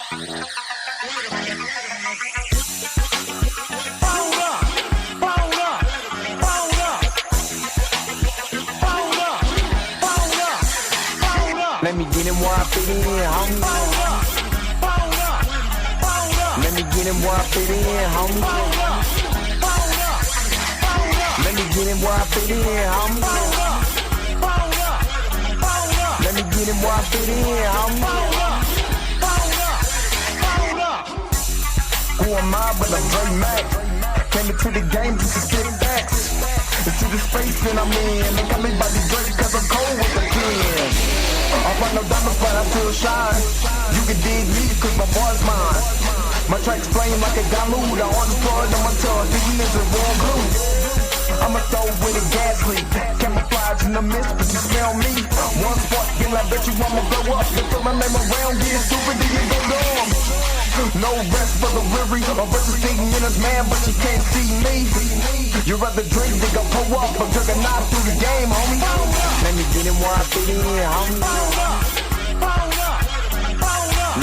Let me get him where I fit in, homie. Let me get him where I fit in, homie. Let me get him where I fit in, homie. Let me get him where I fit in, homie. Who am I but I'm Dre Mac? Came into the game just to spit facts. Into the space that I'm in. They call me Bobby Drake cause I'm cold with the pen. I run no diamonds but I still shine. You can dig me cause my boy's mine. My tracks flame like a Dalude. I on the floor on my tongue. Thinking it's a raw glue. I'ma throw with a gas leak. Camouflage in the mist but you smell me. One spark and I bet you I'ma blow up. Just throw my name around. Get stupid then you go dumb. No rest for the weary. A versus thinking in his man but you can't see me. You rather drink than go pull up. I'm drinking knife through the game, homie. Let me get him where I fit in, homie.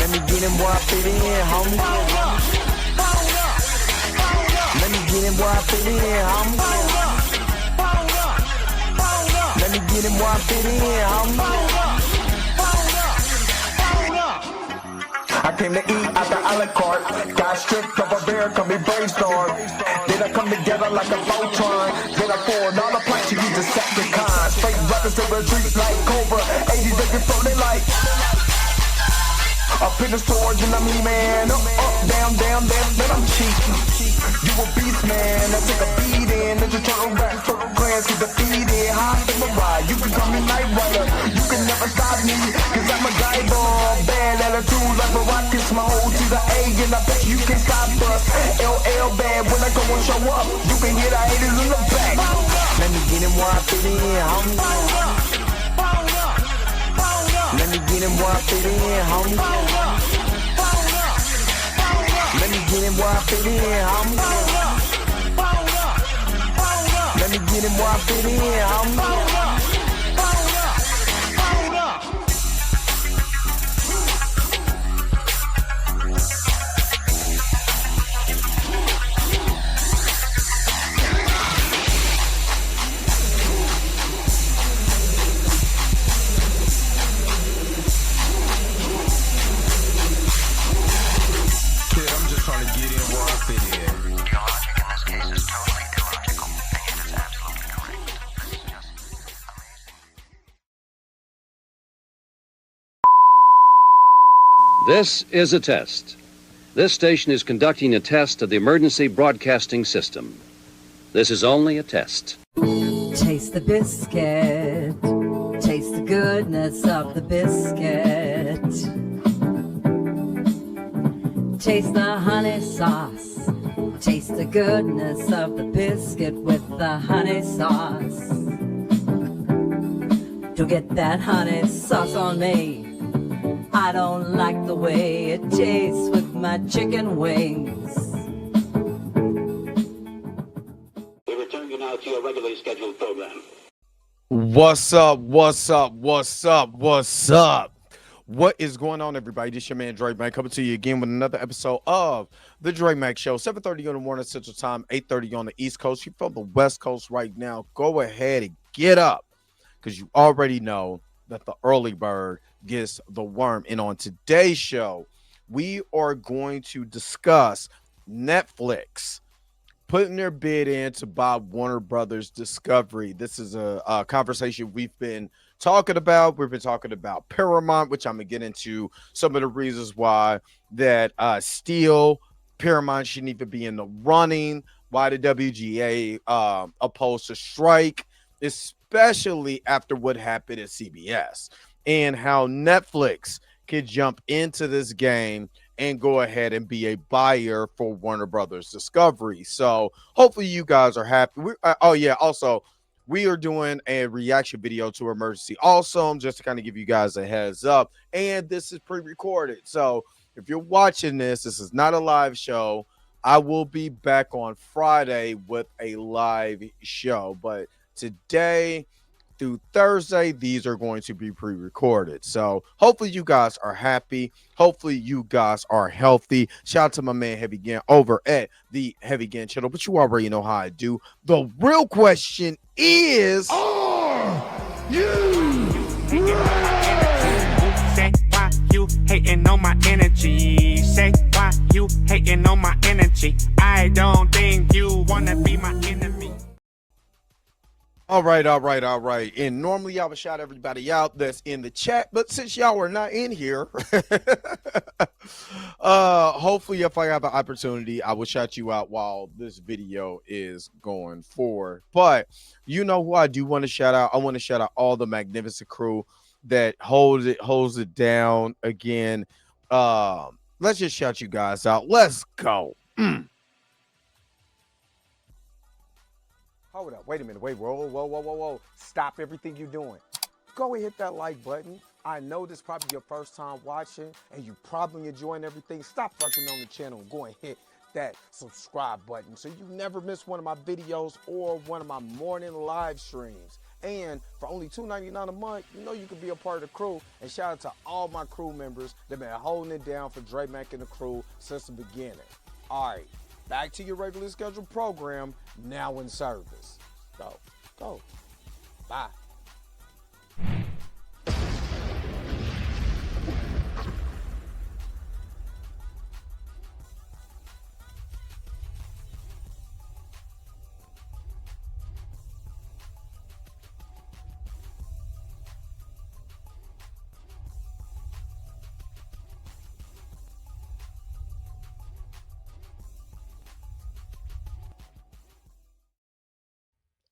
Let me get him where I fit in, homie. Let me get him where I fit in, homie. Let me get him where I fit in, homie. I came to eat at the a la carte. Got stripped of a bear, call me brainstorm. Then I come together like a Voltron. Then I pour all the planks, you use the Decepticon. Straight rappers to the streets like Cobra. 80s they can float they like. Up in the storage and I'm E-Man. Up, down, then I'm cheap. You a beast, man. I take a beat in. Ninja Turtle rap, Turtle Clans get defeated. High in the ride, you can call me Night Rider. You can never stop me, cause I'm a guy bomb. Bad attitude like a rocket, my whole to the A. And I bet you can't stop us. LL bad when I go and show up. You can hear the haters in the back. Let me get him where I fit in, homie. Let me get him where I fit in, homie. Let me get him where I fit in, homie. Let me get him where I fit in, homie. This is a test. This station is conducting a test of the emergency broadcasting system. This is only a test. Taste the biscuit. Taste the goodness of the biscuit. Taste the honey sauce. Taste the goodness of the biscuit with the honey sauce. Don't get that honey sauce on me. I don't like the way it tastes with my chicken wings. We return you now to your regularly scheduled program. What's up? What is going on, everybody? This is your man, Dre Mac, coming to you again with another episode of The Dre Mac Show. 7:30 in the morning Central Time, 8:30 on the East Coast. You're from the West Coast right now. Go ahead and get up, because you already know that the early bird gets the worm. And on today's show, we are going to discuss Netflix putting their bid in to buy Warner Brothers Discovery. This is a conversation we've been talking about. We've been talking about Paramount, which I'm going to get into some of the reasons why that still Paramount shouldn't even be in the running, why the WGA opposed to strike, especially after what happened at CBS, and how Netflix could jump into this game and go ahead and be a buyer for Warner Brothers Discovery. So hopefully you guys are happy. Also, we are doing a reaction video to Emergency Awesome, just to kind of give you guys a heads up. And this is pre-recorded. So if you're watching this, this is not a live show. I will be back on Friday with a live show. But today, through Thursday, these are going to be pre-recorded. So hopefully you guys are happy. Hopefully you guys are healthy. Shout out to my man Heavy Gan over at the Heavy Gan channel. But you already know how I do. The real question is, are you Say why you hating on my energy? Say why you hating on my energy? I don't think you wanna be my enemy. all right. And normally I would shout everybody out that's in the chat, but since y'all are not in here, hopefully if I have an opportunity, I will shout you out while this video is going forward. But you know who I do want to shout out? I want to shout out all the magnificent crew that holds it down again. Let's just shout you guys out. Let's go. Hold up. Wait a minute. Wait. Whoa. Stop everything you're doing. Go and hit that like button. I know this is probably your first time watching and you probably enjoying everything. Stop fucking on the channel and go and hit that subscribe button so you never miss one of my videos or one of my morning live streams. And for only $2.99 a month, you know you can be a part of the crew. And shout out to all my crew members that been holding it down for Dre Mack and the crew since the beginning. All right, back to your regularly scheduled program, now in service. Go. Bye.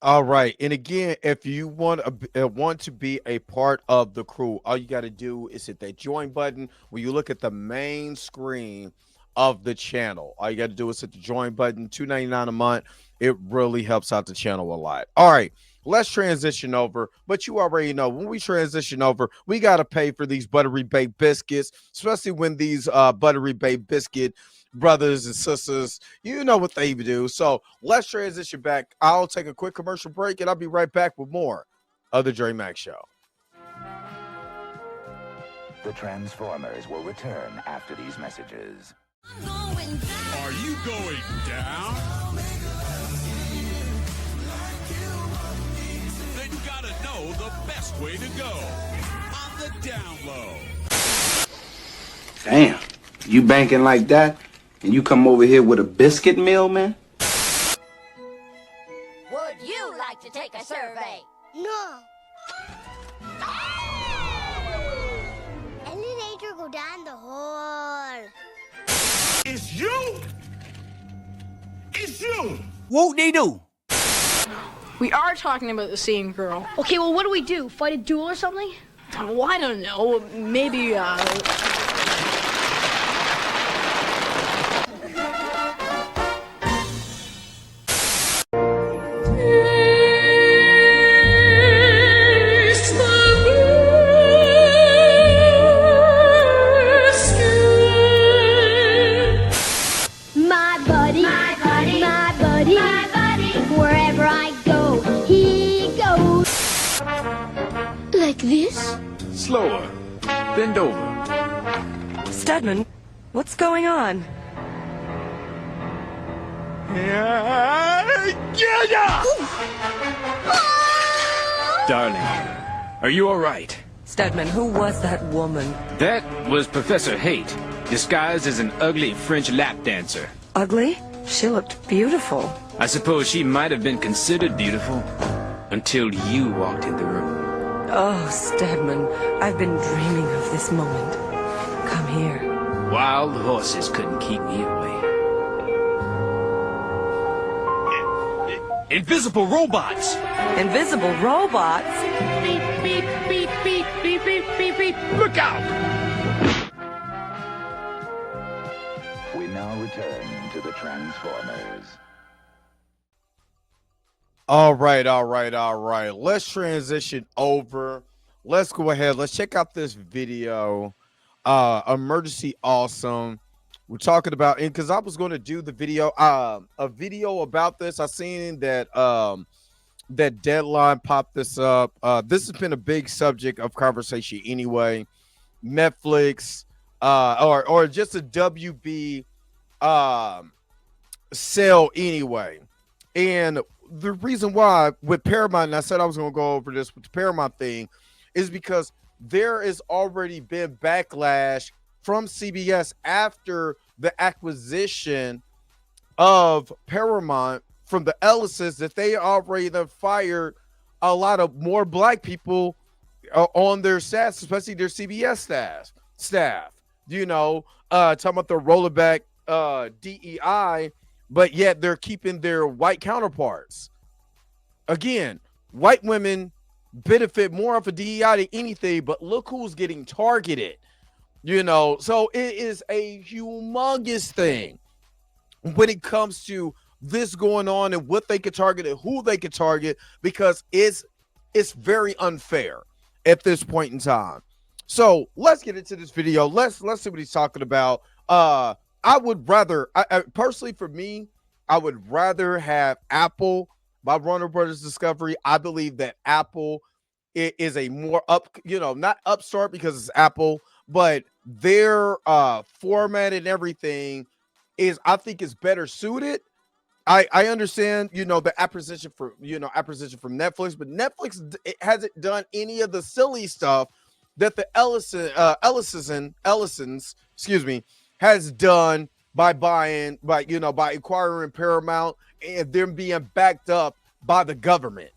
All right. And again, if you want to be a part of the crew, all you got to do is hit that join button. When you look at the main screen of the channel, all you got to do is hit the join button, $2.99 a month. It really helps out the channel a lot. All right. Let's transition over. But you already know when we transition over, we got to pay for these buttery baked biscuits, especially when these buttery baked biscuit brothers and sisters, you know what they do. So let's transition back. I'll take a quick commercial break and I'll be right back with more of the Dre Mack Show. The Transformers will return after these messages. Are you going down? Then you gotta know the best way to go on the down low. Damn, you banking like that? And you come over here with a biscuit meal, man? Would you like to take a survey? No. Elevator go down the hall. It's you! It's you! Whoop-de-doo. We are talking about the same girl. Okay, well, what do we do? Fight a duel or something? Well, I don't know. Maybe, Wherever I go, he goes. Like this? Slower. Bend over. Studman, what's going on? Darling, are you all right? Studman, who was that woman? That was Professor Haight, disguised as an ugly French lap dancer. Ugly? She looked beautiful. I suppose she might have been considered beautiful until you walked in the room. Oh, Stedman, I've been dreaming of this moment. Come here. Wild horses couldn't keep me away. Invisible robots! Invisible robots? Beep, beep, beep, beep, beep, beep, beep, beep. Look out! We now return to the Transformers. All right. Let's transition over. Let's go ahead. Let's check out this video. Emergency Awesome. We're talking about, and because I was going to do the video, a video about this. I seen that that Deadline popped this up. This has been a big subject of conversation anyway. Netflix, or just a WB sale anyway. And the reason why with Paramount, and I said I was going to go over this with the Paramount thing, is because there has already been backlash from CBS after the acquisition of Paramount from the Ellises, that they already have fired a lot of more black people on their staff, especially their CBS staff. You know, talking about the rolling back DEI, but yet they're keeping their white counterparts. Again, white women benefit more off of DEI than anything, but look who's getting targeted. You know, so it is a humongous thing when it comes to this going on and what they could target and who they could target, because it's very unfair at this point in time. So let's get into this video. Let's see what he's talking about. I would rather, personally for me, I would rather have Apple by Warner Brothers Discovery. I believe that Apple is a more not upstart because it's Apple, but their format and everything I think is better suited. I understand, the acquisition from Netflix, but Netflix hasn't done any of the silly stuff that the Ellisons, has done by acquiring Paramount and them being backed up by the government,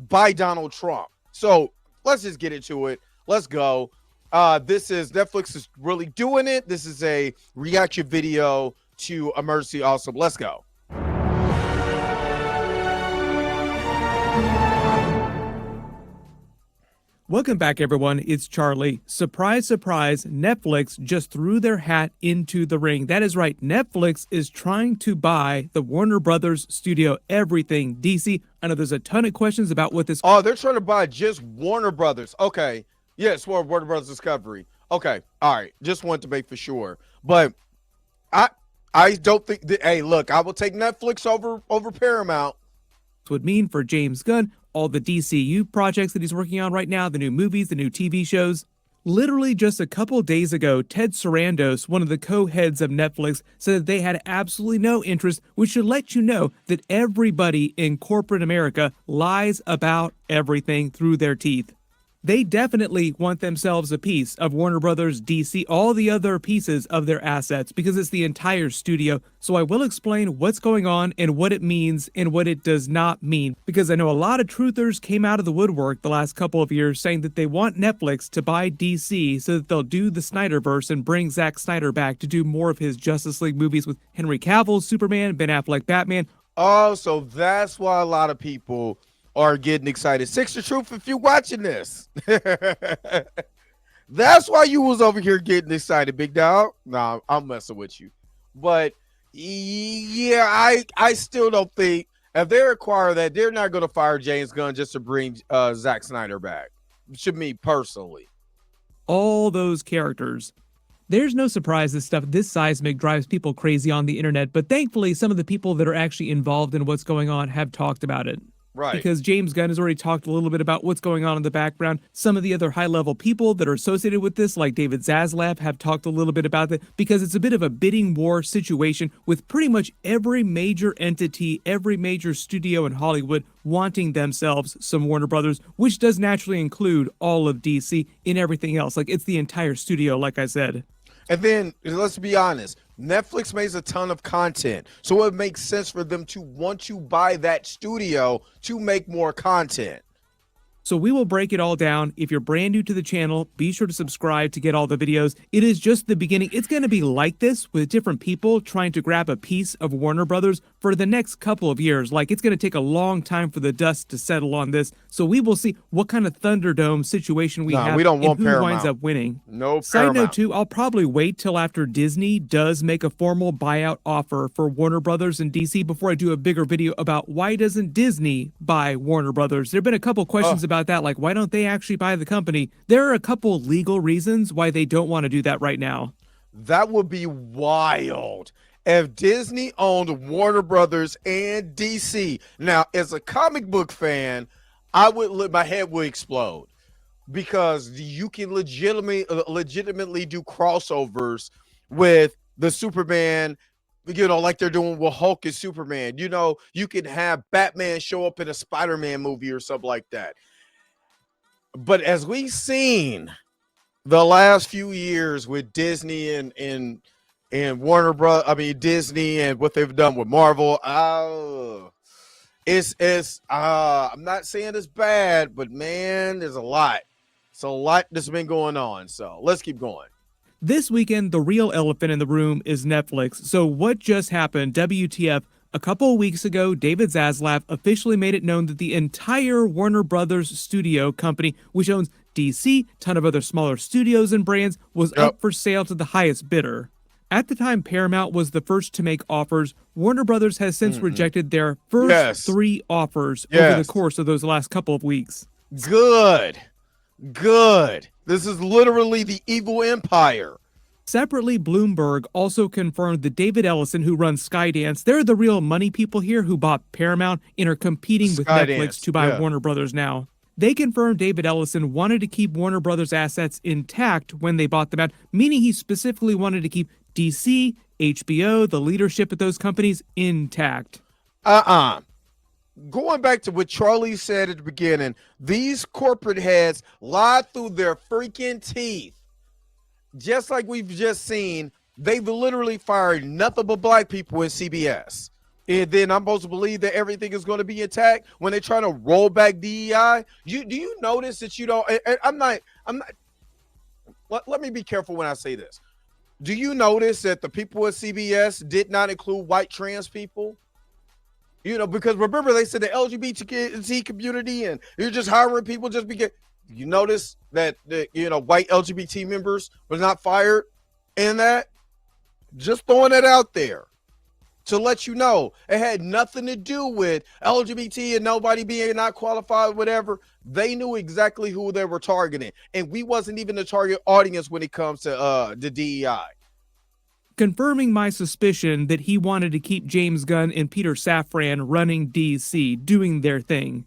by Donald Trump. So let's just get into it. Let's go. Netflix is really doing it. This is a reaction video to Emergency Awesome. Let's go. Welcome back, everyone. It's Charlie. Surprise, surprise, Netflix just threw their hat into the ring. That is right. Netflix is trying to buy the Warner Brothers studio, everything DC. I know there's a ton of questions about what this... Oh, they're trying to buy just Warner Brothers. Okay. Yes, for Warner Brothers Discovery. Okay. All right. Just wanted to make for sure. But I don't think that, hey, look, I will take Netflix over Paramount. Would mean for James Gunn, all the DCU projects that he's working on right now, the new movies, the new TV shows. Literally just a couple days ago, Ted Sarandos, one of the co-heads of Netflix, said that they had absolutely no interest, which should let you know that everybody in corporate America lies about everything through their teeth. They definitely want themselves a piece of Warner Brothers, DC, all the other pieces of their assets, because it's the entire studio. So I will explain what's going on and what it means and what it does not mean, because I know a lot of truthers came out of the woodwork the last couple of years saying that they want Netflix to buy DC so that they'll do the Snyderverse and bring Zack Snyder back to do more of his Justice League movies with Henry Cavill, Superman, Ben Affleck, Batman. Oh, so that's why a lot of people are getting excited. Six the Truth, if you're watching this. That's why you was over here getting excited, big dog. Nah, I'm messing with you. But yeah, I still don't think if they require that, they're not going to fire James Gunn just to bring Zack Snyder back. To me personally. All those characters. There's no surprise this seismic drives people crazy on the internet, but thankfully some of the people that are actually involved in what's going on have talked about it. Right. Because James Gunn has already talked a little bit about what's going on in the background. Some of the other high-level people that are associated with this, like David Zaslav, have talked a little bit about it, because it's a bit of a bidding war situation with pretty much every major entity, every major studio in Hollywood wanting themselves some Warner Brothers, which does naturally include all of DC and everything else. Like, it's the entire studio, like I said. And then, let's be honest, Netflix makes a ton of content, so it makes sense for them to want to buy that studio to make more content. So we will break it all down. If you're brand new to the channel, be sure to subscribe to get all the videos. It is just the beginning. It's going to be like this with different people trying to grab a piece of Warner Brothers for the next couple of years. Like, it's going to take a long time for the dust to settle on this. So we will see what kind of Thunderdome situation we have. We don't want who Paramount. Winds up winning. No Side Paramount. note too, I'll probably wait till after Disney does make a formal buyout offer for Warner Brothers and DC before I do a bigger video about why doesn't Disney buy Warner Brothers. There have been a couple questions about that, like why don't they actually buy the company? There are a couple legal reasons why they don't want to do that right now. That would be wild if Disney owned Warner Brothers and DC. Now, as a comic book fan, my head would explode because you can legitimately do crossovers with the Superman, like they're doing with Hulk and Superman. You can have Batman show up in a Spider-Man movie or something like that. But as we've seen the last few years with Disney and Warner Bros. Disney and what they've done with Marvel. I'm not saying it's bad, but man, there's a lot. It's a lot that's been going on. So let's keep going. This weekend, the real elephant in the room is Netflix. So what just happened? WTF? A couple of weeks ago, David Zaslav officially made it known that the entire Warner Brothers studio company, which owns DC, ton of other smaller studios and brands, was up for sale to the highest bidder. At the time Paramount was the first to make offers, Warner Brothers has since rejected their first 3 offers over the course of those last couple of weeks. Good. This is literally the evil empire. Separately, Bloomberg also confirmed that David Ellison, who runs Skydance, they're the real money people here who bought Paramount and are competing with Netflix to buy Warner Brothers now. They confirmed David Ellison wanted to keep Warner Brothers assets intact when they bought them out, meaning he specifically wanted to keep DC, HBO, the leadership at those companies intact. Going back to what Charlie said at the beginning, these corporate heads lie through their freaking teeth. Just like we've just seen, they've literally fired nothing but black people in CBS. And then I'm supposed to believe that everything is going to be intact when they're trying to roll back DEI. Do you notice that you don't? I'm not. Let me be careful when I say this. Do you notice that the people at CBS did not include white trans people? Because remember they said the LGBT community and you're just hiring people just because. You notice that white LGBT members was not fired in that? Just throwing that out there to let you know it had nothing to do with LGBT and nobody being not qualified, whatever. They knew exactly who they were targeting, and we wasn't even the target audience when it comes to the DEI. Confirming my suspicion that he wanted to keep James Gunn and Peter Safran running DC, doing their thing.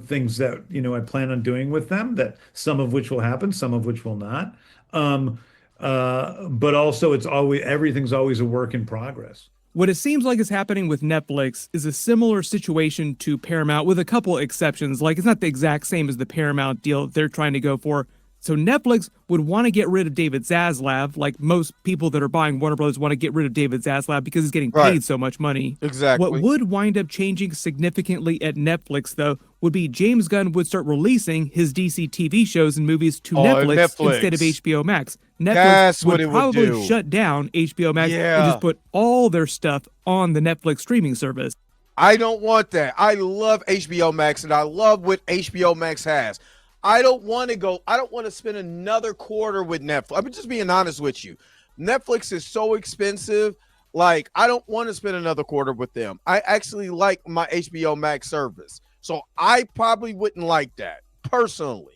Things that I plan on doing with them, that some of which will happen, some of which will not. But also everything's always a work in progress. What it seems like is happening with Netflix is a similar situation to Paramount with a couple exceptions. Like, it's not the exact same as the Paramount deal they're trying to go for. So Netflix would want to get rid of David Zaslav, like most people that are buying Warner Brothers want to get rid of David Zaslav because he's getting paid so much money. Exactly. What would wind up changing significantly at Netflix, though, would be James Gunn would start releasing his DC TV shows and movies to Netflix instead of HBO Max. Netflix would probably shut down HBO Max and just put all their stuff on the Netflix streaming service. I don't want that. I love HBO Max, and I love what HBO Max has. I don't want to spend another quarter with Netflix. I'm just being honest with you. Netflix is so expensive. Like, I don't want to spend another quarter with them. I actually like my HBO Max service. So I probably wouldn't like that personally.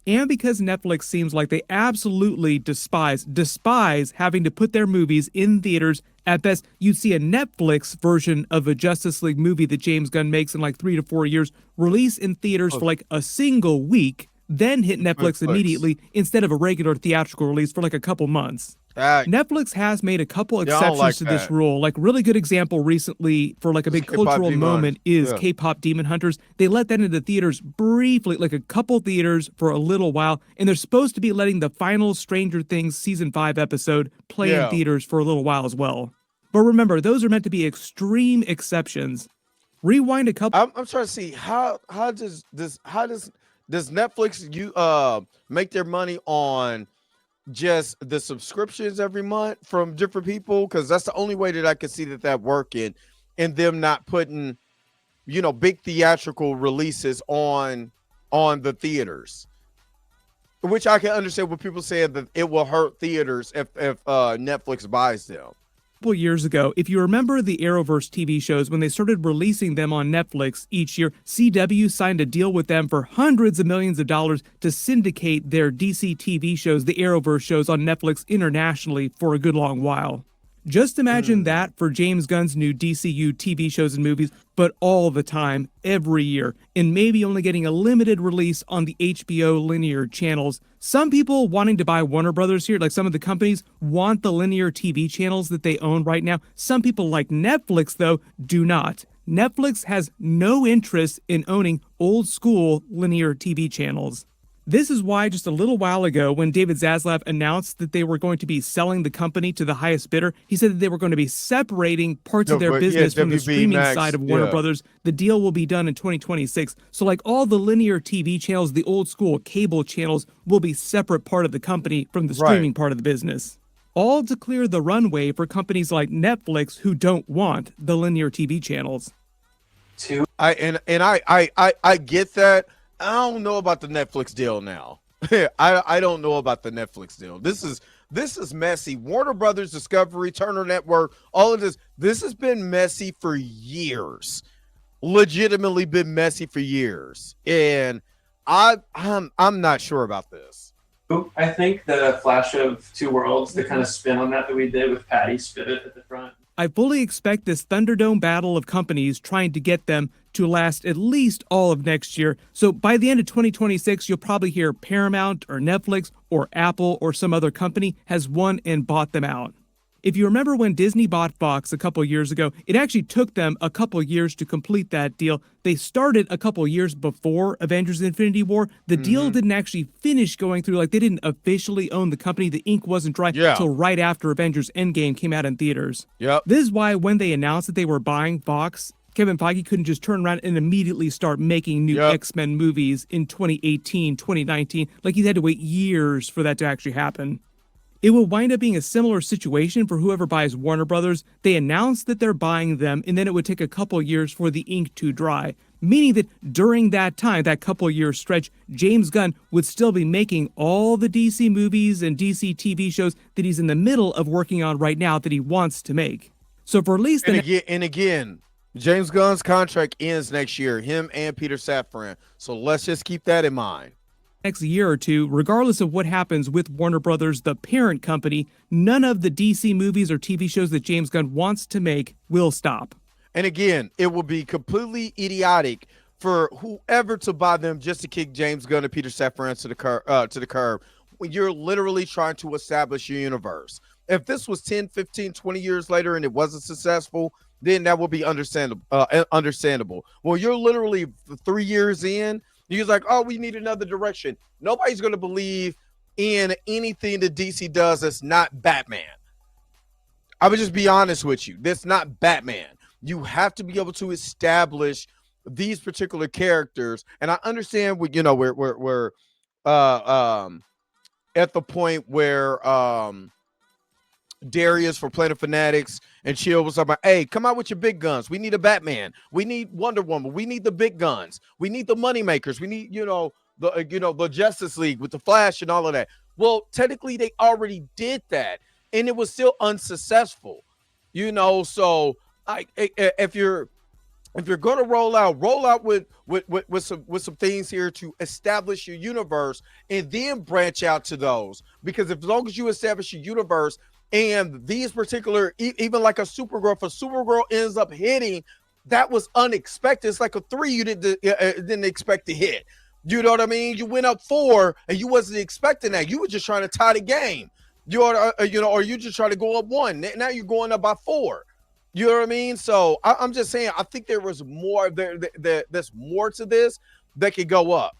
And because Netflix seems like they absolutely despise having to put their movies in theaters. At best, you'd see a Netflix version of a Justice League movie that James Gunn makes in like 3 to 4 years, release in theaters for like a single week, then hit Netflix immediately instead of a regular theatrical release for like a couple months. Netflix has made a couple exceptions to this rule. Like, really good example recently for like a big cultural moment is K-pop Demon Hunters. They let that into theaters briefly, like a couple theaters for a little while, and they're supposed to be letting the final Stranger Things season 5 episode play in theaters for a little while as well. But remember, those are meant to be extreme exceptions. Rewind a couple. I'm trying to see how does Netflix make their money on just the subscriptions every month from different people? Because that's the only way that I could see that working, and them not putting big theatrical releases on the theaters, which I can understand what people say that it will hurt theaters if Netflix buys them. Years ago, if you remember the Arrowverse TV shows, when they started releasing them on Netflix each year, CW signed a deal with them for hundreds of millions of dollars to syndicate their DC TV shows, the Arrowverse shows, on Netflix internationally for a good long while. Just imagine that for James Gunn's new DCU TV shows and movies, but all the time, every year, and maybe only getting a limited release on the HBO linear channels. Some people wanting to buy Warner Brothers here, like some of the companies, want the linear TV channels that they own right now. Some people like Netflix, though, do not. Netflix has no interest in owning old school linear TV channels. This is why just a little while ago, when David Zaslav announced that they were going to be selling the company to the highest bidder, he said that they were going to be separating parts of their business from the streaming side of Warner Brothers. The deal will be done in 2026. So like all the linear TV channels, the old school cable channels will be separate part of the company from the streaming part of the business. All to clear the runway for companies like Netflix who don't want the linear TV channels. I get that. I don't know about the Netflix deal now. I don't know about the Netflix deal. This is messy. Warner Brothers, Discovery, Turner Network, all of this has been messy for years. Legitimately been messy for years. And I'm not sure about this. I think the Flash of Two Worlds, the kind of spin on that we did with Patty Spivot at the front. I fully expect this Thunderdome battle of companies trying to get them to last at least all of next year. So by the end of 2026, you'll probably hear Paramount or Netflix or Apple or some other company has won and bought them out. If you remember when Disney bought Fox a couple years ago, it actually took them a couple years to complete that deal. They started a couple years before Avengers Infinity War. The deal didn't actually finish going through, like they didn't officially own the company. The ink wasn't dry until right after Avengers Endgame came out in theaters. This is why when they announced that they were buying Fox, Kevin Feige couldn't just turn around and immediately start making new X-Men movies in 2018, 2019. Like he had to wait years for that to actually happen. It will wind up being a similar situation for whoever buys Warner Brothers. They announce that they're buying them, and then it would take a couple years for the ink to dry, meaning that during that time, that couple year stretch, James Gunn would still be making all the DC movies and DC TV shows that he's in the middle of working on right now that he wants to make. So for at least again, James Gunn's contract ends next year, him and Peter Safran. So let's just keep that in mind. Next year or two, regardless of what happens with Warner Brothers, the parent company, none of the DC movies or TV shows that James Gunn wants to make will stop. And again, it will be completely idiotic for whoever to buy them just to kick James Gunn and Peter Safran to the curb when you're literally trying to establish your universe. If this was 10, 15, 20 years later and it wasn't successful, then that would be understandable. Well, you're literally 3 years in. He's like, oh, we need another direction. Nobody's going to believe in anything that DC does that's not Batman. I would just be honest with you. That's not Batman. You have to be able to establish these particular characters. And I understand we're at the point where Darius for Planet Fanatics and Chill was like, hey, come out with your big guns. We need a Batman. We need Wonder Woman. We need the big guns. We need the money makers. We need, the Justice League with the Flash and all of that. Well, technically they already did that and it was still unsuccessful, so if you're going to roll out with some things here to establish your universe and then branch out to those, because as long as you establish your universe and these particular, even like a Supergirl, if a Supergirl ends up hitting, that was unexpected. It's like a 3 you didn't expect to hit. You know what I mean? You went up 4 and you wasn't expecting that. You were just trying to tie the game. Or you just trying to go up 1. Now you're going up by 4. You know what I mean? So I'm just saying, I think there was more there's more to this that could go up.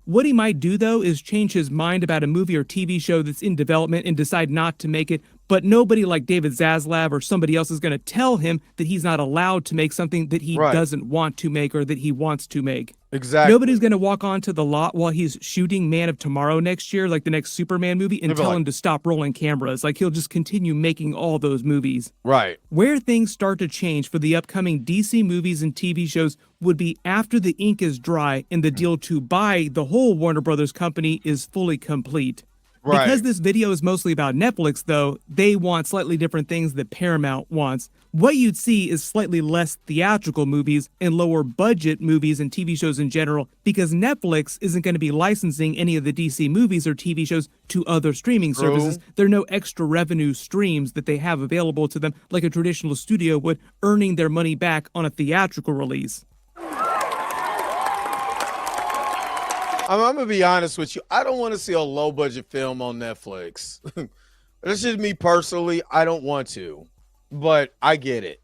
What he might do, though, is change his mind about a movie or TV show that's in development and decide not to make it, but nobody like David Zaslav or somebody else is going to tell him that he's not allowed to make something that he doesn't want to make or that he wants to make. Exactly. Nobody's going to walk onto the lot while he's shooting Man of Tomorrow next year, like the next Superman movie, and tell him to stop rolling cameras. Like, he'll just continue making all those movies. Right. Where things start to change for the upcoming DC movies and TV shows would be after the ink is dry and the deal to buy the whole Warner Brothers company is fully complete. Because Right. this video is mostly about Netflix, though, they want slightly different things that Paramount wants. What you'd see is slightly less theatrical movies and lower budget movies and TV shows in general, because Netflix isn't going to be licensing any of the DC movies or TV shows to other streaming True. services. There are no extra revenue streams that they have available to them like a traditional studio would, earning their money back on a theatrical release. I'm gonna be honest with you. I don't want to see a low budget film on Netflix. That's just me personally. I don't want to, but I get it.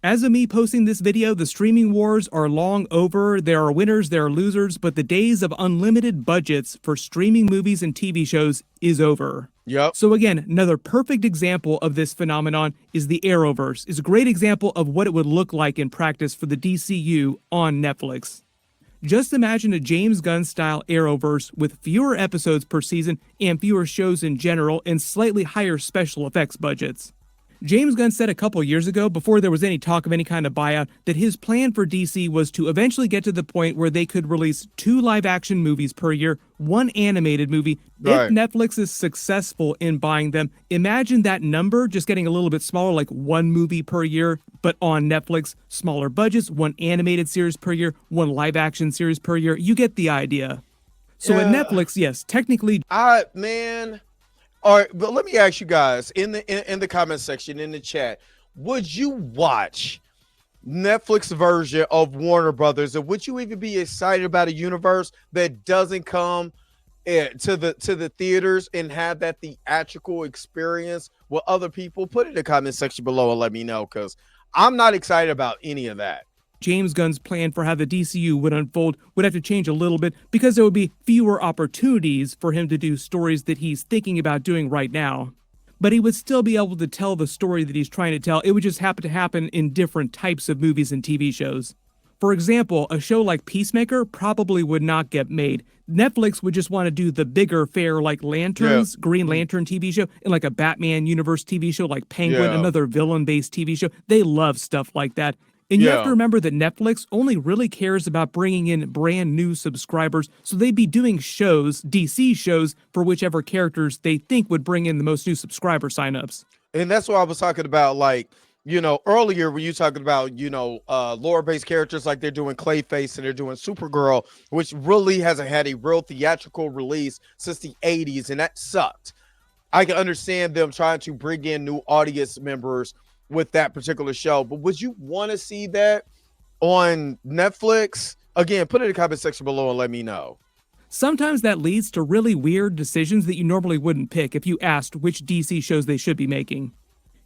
As of me posting this video, the streaming wars are long over. There are winners, there are losers, but the days of unlimited budgets for streaming movies and TV shows is over. Yep. So again, another perfect example of this phenomenon is the Arrowverse. It's a great example of what it would look like in practice for the DCU on Netflix. Just imagine a James Gunn-style Arrowverse with fewer episodes per season and fewer shows in general and slightly higher special effects budgets. James Gunn said a couple years ago, before there was any talk of any kind of buyout, that his plan for DC was to eventually get to the point where they could release 2 live-action movies per year, 1 animated movie. Right. If Netflix is successful in buying them, imagine that number just getting a little bit smaller, like 1 movie per year, but on Netflix, smaller budgets, 1 animated series per year, 1 live-action series per year. You get the idea. So at Netflix, yes, technically... Man... All right, but let me ask you guys in the comment section, in the chat, would you watch Netflix version of Warner Brothers, or would you even be excited about a universe that doesn't come to the theaters and have that theatrical experience with other people? Put it in the comment section below and let me know, because I'm not excited about any of that. James Gunn's plan for how the DCU would unfold would have to change a little bit because there would be fewer opportunities for him to do stories that he's thinking about doing right now. But he would still be able to tell the story that he's trying to tell. It would just happen to happen in different types of movies and TV shows. For example, a show like Peacemaker probably would not get made. Netflix would just want to do the bigger fare like Lanterns, Green Lantern TV show, and like a Batman universe TV show like Penguin, another villain-based TV show. They love stuff like that. And you have to remember that Netflix only really cares about bringing in brand new subscribers, so they'd be doing shows, DC shows, for whichever characters they think would bring in the most new subscriber signups. And that's what I was talking about, like, you know, earlier when you talking about, you know, lore-based characters, like they're doing Clayface and they're doing Supergirl, which really hasn't had a real theatrical release since the 80s, and that sucked. I can understand them trying to bring in new audience members with that particular show, but would you want to see that on Netflix? Again, put it in the comment section below and let me know. Sometimes that leads to really weird decisions that you normally wouldn't pick if you asked which DC shows they should be making.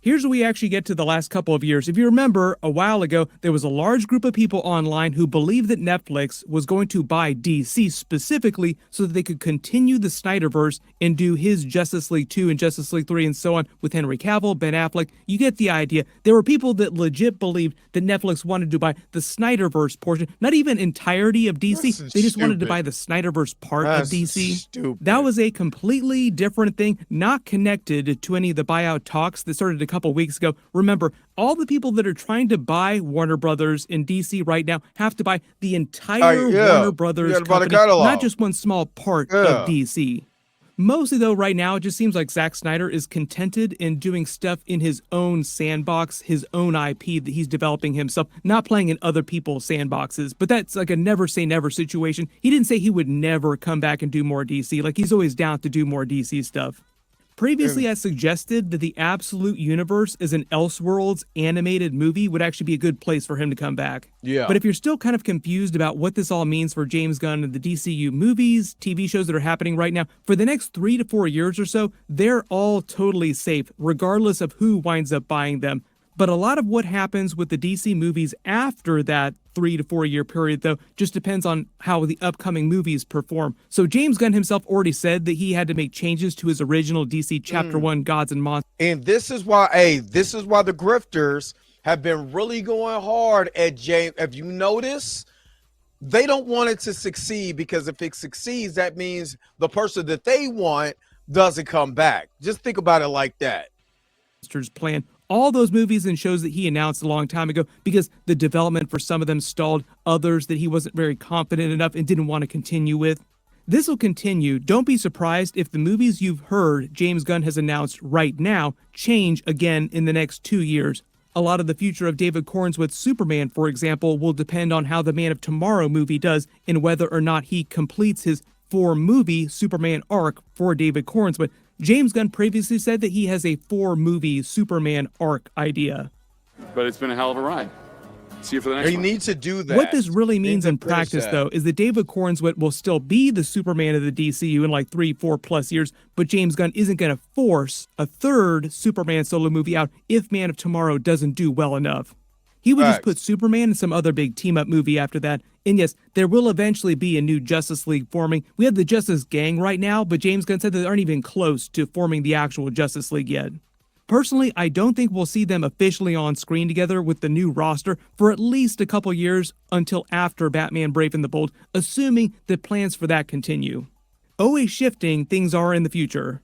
Here's where we actually get to the last couple of years. If you remember, a while ago, there was a large group of people online who believed that Netflix was going to buy DC specifically so that they could continue the Snyderverse and do his Justice League 2 and Justice League 3 and so on with Henry Cavill, Ben Affleck. You get the idea. There were people that legit believed that Netflix wanted to buy the Snyderverse portion, not even entirety of DC. They just wanted to buy the Snyderverse part of DC. Stupid. That was a completely different thing, not connected to any of the buyout talks that started a couple weeks ago. Remember, all the people that are trying to buy Warner Brothers in DC right now have to buy the entire Warner Brothers company, not just one small part of DC. Mostly, though, right now, it just seems like Zack Snyder is contented in doing stuff in his own sandbox, his own IP that he's developing himself, not playing in other people's sandboxes. But that's like a never say never situation. He didn't say he would never come back and do more DC. Like, he's always down to do more DC stuff. Previously, I suggested that the Absolute Universe as an Elseworlds animated movie would actually be a good place for him to come back. Yeah. But if you're still kind of confused about what this all means for James Gunn and the DCU movies, TV shows that are happening right now, for the next 3 to 4 years or so, they're all totally safe, regardless of who winds up buying them. But a lot of what happens with the DC movies after that 3 to 4 year period, though, just depends on how the upcoming movies perform. So James Gunn himself already said that he had to make changes to his original DC Chapter 1 Gods and Monsters. And this is why, this is why the grifters have been really going hard at James. If you notice, they don't want it to succeed, because if it succeeds, that means the person that they want doesn't come back. Just think about it like that. Plan all those movies and shows that he announced a long time ago, because the development for some of them stalled, others that he wasn't very confident enough and didn't want to continue with. This will continue. Don't be surprised if the movies you've heard James Gunn has announced right now change again in the next 2 years. A lot of the future of David Cornswet's Superman, for example, will depend on how the Man of Tomorrow movie does and whether or not he completes his 4-movie Superman arc for David Cornswet. James Gunn previously said that he has a 4-movie Superman arc idea. But it's been a hell of a ride. See you for the next He one. needs to do that. What this really means in practice, though, is that David Cornswet will still be the Superman of the DCU in like 3-4+ years, but James Gunn isn't going to force a 3rd Superman solo movie out if Man of Tomorrow doesn't do well enough. He would just put Superman in some other big team-up movie after that. And yes, there will eventually be a new Justice League forming. We have the Justice Gang right now, but James Gunn said that they aren't even close to forming the actual Justice League yet. Personally, I don't think we'll see them officially on screen together with the new roster for at least a couple years until after Batman Brave and the Bold, assuming that plans for that continue. Always shifting, things are in the future.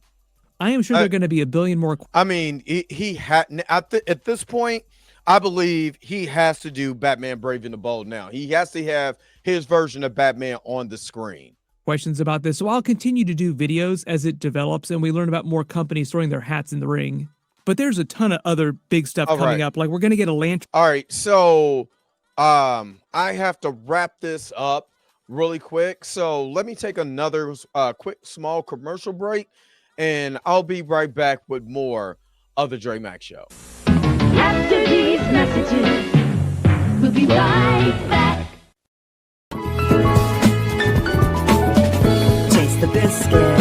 I am sure there are going to be a billion more. I mean, he had at this point, I believe he has to do Batman Brave and the Bold now. He has to have his version of Batman on the screen. Questions about this, so I'll continue to do videos as it develops and we learn about more companies throwing their hats in the ring. But there's a ton of other big stuff coming up. Like we're going to get a lantern. All right. So I have to wrap this up really quick. So let me take another quick, small commercial break, and I'll be right back with more of the Dre Mack Show. After these messages, we'll be right back. Taste the biscuit.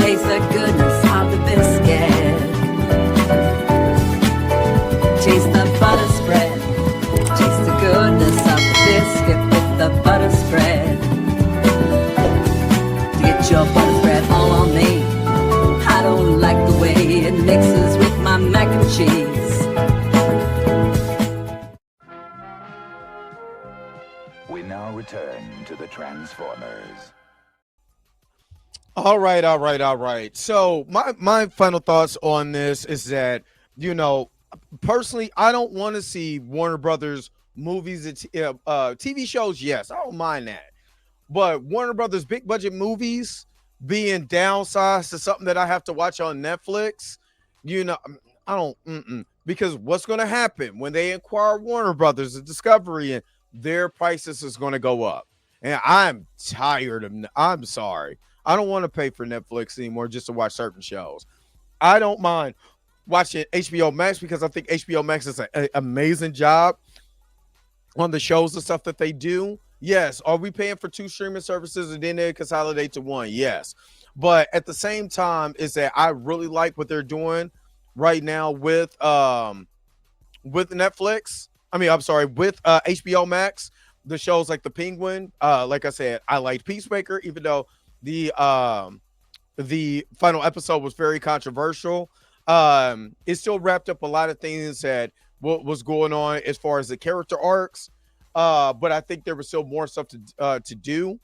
Taste the goodness of the biscuit. Taste the butter spread. Taste the goodness of the biscuit with the butter spread. Get your butter spread all on me. I don't like the way it mixes with my mac and cheese. We now return to the Transformers. All right. So my final thoughts on this is that, you know, personally, I don't want to see Warner Brothers movies and TV shows. Yes, I don't mind that. But Warner Brothers big budget movies being downsized to something that I have to watch on Netflix, you know, I don't, because what's going to happen when they acquire Warner Brothers and Discovery, and their prices is going to go up. And I'm tired of, I'm sorry. I don't want to pay for Netflix anymore just to watch certain shows. I don't mind watching HBO Max because I think HBO Max does an amazing job on the shows and stuff that they do. Yes. Are we paying for 2 streaming services and then they consolidate to 1? Yes. But at the same time is that I really like what they're doing right now with Netflix. With HBO Max, the shows like The Penguin. Like I said, I liked Peacemaker, even though the final episode was very controversial. It still wrapped up a lot of things that what was going on as far as the character arcs. But I think there was still more stuff to do.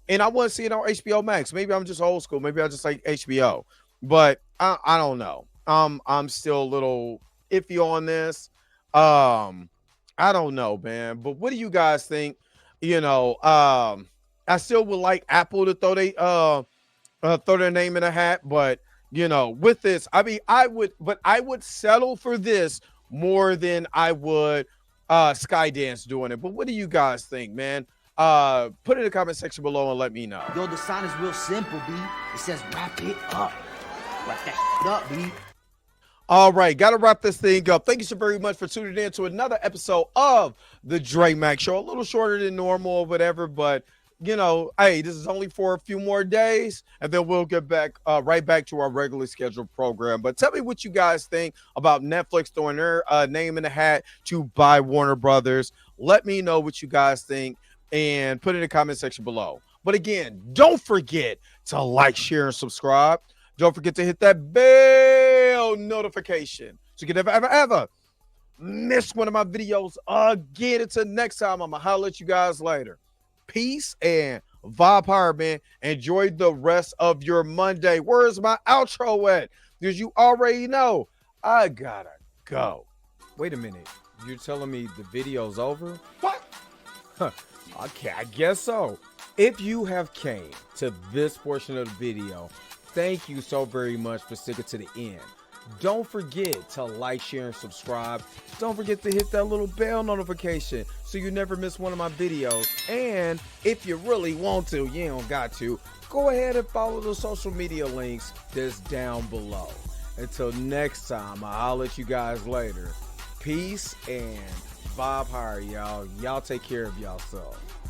And I want to see it on HBO Max. Maybe I'm just old school. Maybe I just like HBO. But I don't know. I'm still a little iffy on this. I don't know, man. But what do you guys think? You know, I still would like Apple to throw their name in a hat, but you know, with this, I mean, I would settle for this more than I would Skydance doing it. But what do you guys think, man? Put it in the comment section below and let me know. Yo, the sign is real simple, B. It says wrap it up. Wrap that shit up, B. All right, got to wrap this thing up. Thank you so very much for tuning in to another episode of the Dre Mack Show. A little shorter than normal or whatever, but you know, hey, this is only for a few more days, and then we'll get back right back to our regularly scheduled program. But tell me what you guys think about Netflix throwing their name in the hat to buy Warner Brothers. Let me know what you guys think and put it in the comment section below. But again, don't forget to like, share, and subscribe. Don't forget to hit that bell notification so you can ever miss one of my videos again. Until next time, I'm going to holler at you guys later. Peace and vibe power, man. Enjoy the rest of your Monday. Where's my outro at? Because you already know I gotta go. Wait a minute. You're telling me the video's over? What? Huh. Okay, I guess so. If you have came to this portion of the video, thank you so very much for sticking to the end. Don't forget to like, share, and subscribe. Don't forget to hit that little bell notification so you never miss one of my videos. And if you really want to, you don't got to, go ahead and follow the social media links that's down below. Until next time, I'll holler at you guys later. Peace and vibe higher, y'all. Y'all take care of yourself.